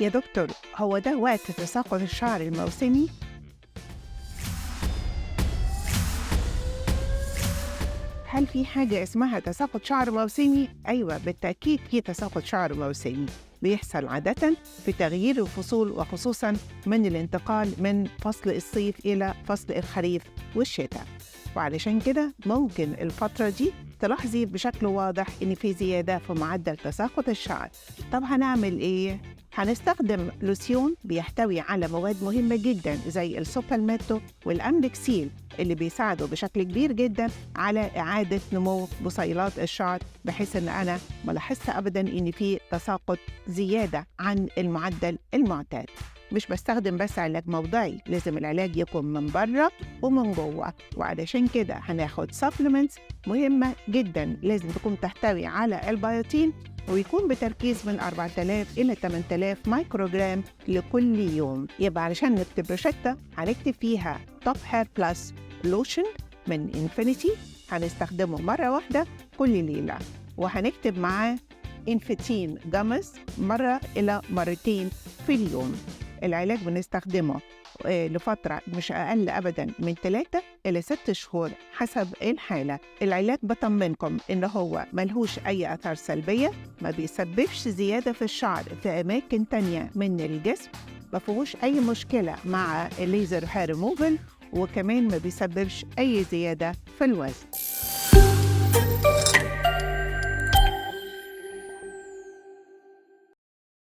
يا دكتور، هو ده وقت تساقط الشعر الموسمي؟ هل في حاجة اسمها تساقط شعر موسمي؟ أيوة بالتأكيد في تساقط شعر موسمي، بيحصل عادة في تغيير الفصول، وخصوصا من الانتقال من فصل الصيف إلى فصل الخريف والشتاء. وعلشان كده ممكن الفترة دي تلاحظي بشكل واضح إن في زيادة في معدل تساقط الشعر. طب هنعمل إيه؟ هنستخدم لوسيون بيحتوي على مواد مهمة جدا زي السوبالميتو والأمليكسيل، اللي بيساعدوا بشكل كبير جدا على إعادة نمو بصيلات الشعر، بحيث إن أنا ما لاحظت أبدا إن في تساقط زيادة عن المعدل المعتاد. مش بستخدم بس علاج موضعي، لازم العلاج يكون من بره ومن جوه. وعلشان كده هناخد supplements مهمة جدا، لازم تكون تحتوي على البيوتين، ويكون بتركيز من 4000 إلى 8000 مايكروجرام لكل يوم. يبقى علشان نكتب روشتة هنكتب فيها توب هير بلس لوشن من انفينيتي، هنستخدمه مرة واحدة كل ليلة، وهنكتب معاه انفتين جامس مرة إلى مرتين في اليوم. العلاج بنستخدمه لفترة مش أقل أبداً من 3 إلى 6 شهور حسب الحالة. العلاج بطمنكم إن هو ملهوش أي أثار سلبية، ما بيسببش زيادة في الشعر في أماكن تانية من الجسم، ما فيهوش أي مشكلة مع الليزر هير ريموفل، وكمان ما بيسببش أي زيادة في الوزن.